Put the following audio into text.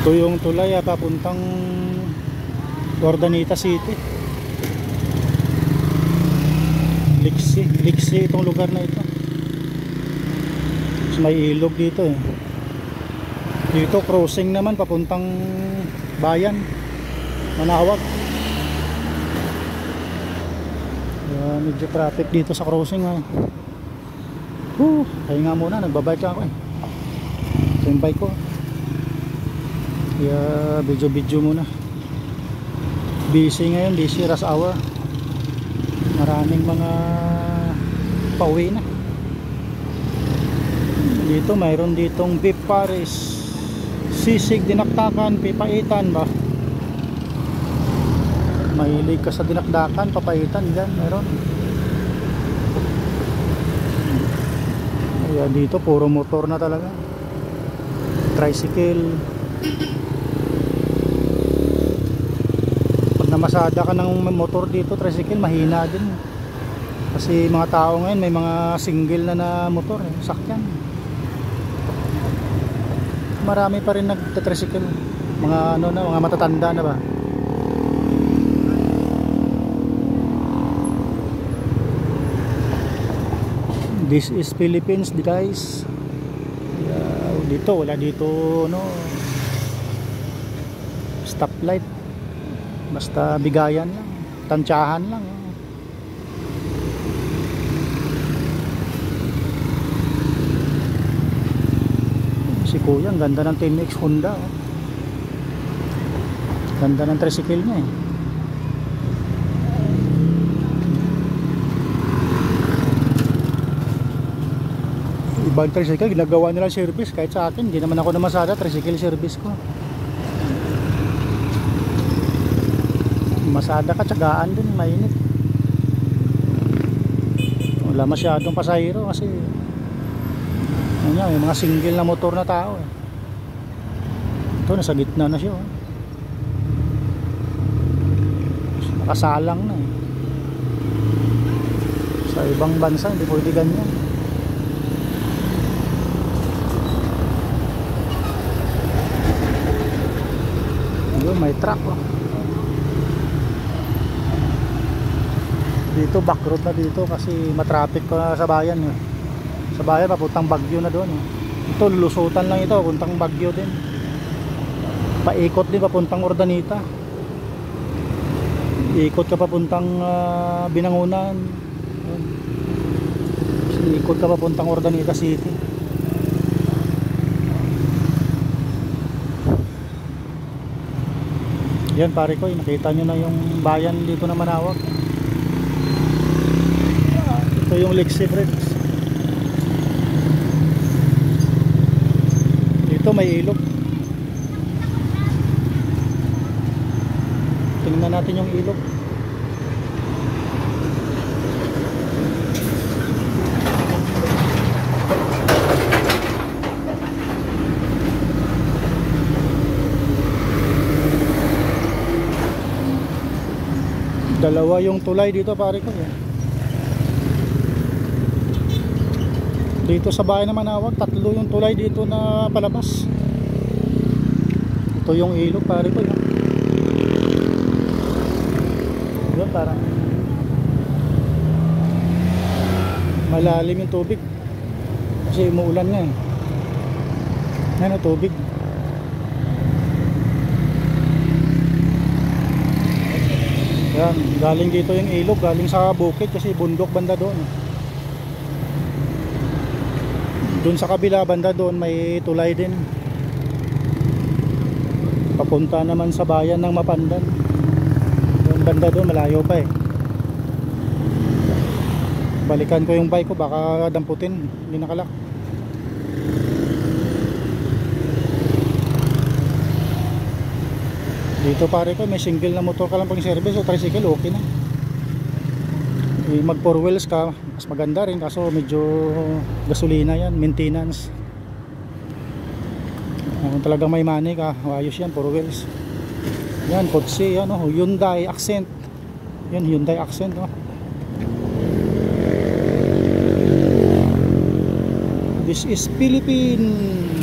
Ito yung tulay papuntang Urdaneta City. Liksi itong lugar na ito. So, may ilog dito eh. Dito crossing naman papuntang bayan Manawag. Medyo traffic dito sa crossing kaya nga muna, nagbabike ako eh. Ito yung bike ko. Kaya video muna. Busy ngayon, busy rush hour. Maraming mga pauwi na. Dito mayroon ditong beef pares, sisig dinakdakan, pipaitan ba. Mahilig ka sa dinakdakan, papaitan dyan, meron. Kaya dito puro motor na talaga. Tricycle. Pag namasada ka ng motor dito, tricycle, mahina din. Kasi mga tao ngayon may mga single na motor sakyan. Marami pa rin nagta-tricycle. Mga mga matatanda na ba. This is Philippines guys. Dito wala dito stoplight. Basta bigayan lang, tansyahan lang. Si kuya, ang ganda ng TMX Honda Ganda ng tricycle niya eh. Ibang tricycle, ginagawa nila service. Kahit sa akin, hindi naman ako namasada, tricycle service ko. Masada ka, tsagaan din, mainit. Wala masyadong pasahero kasi may mga single na motor na tao eh. Ito, nasa gitna na siya nakasalang na eh. Sa ibang bansa, hindi pwede ganyan. May truck dito, back road na dito kasi matraffic pa sa bayan sa bayan papuntang Baguio na doon ito, lulusutan lang ito, puntang Baguio din, paikot din papuntang Urdaneta, ikot ka papuntang Binangunan, ikot ka papuntang Urdaneta City. Yan pare ko, nakita nyo na yung bayan dito na Manawag. Ito yung Liksi Friends. Dito may ilog. Tingnan natin yung ilog. Dalawa yung tulay dito pare ko Dito sa bayan na Manawag, tatlo yung tulay dito na palabas. Ito yung ilog pare ko Yun, parang malalim yung tubig kasi umuulan nga tubig. Yan, galing dito yung ilog, galing sa bukid kasi bundok banda doon. Doon sa kabila banda doon may tulay din. Papunta naman sa bayan ng Mapandan. Doon banda doon malayo pa eh. Balikan ko yung bike ko, baka damputin, hindi nakalak. Dito pare ko may single na motor ka lang pang service o tricycle, okay na. Mag 4 wheels ka, mas maganda rin kaso medyo gasolina yan, maintenance. Kung talagang may money ka, ayos yan, 4 wheels. Yan, Kotse, yan Hyundai Accent. Yan, Hyundai Accent This is Philippines.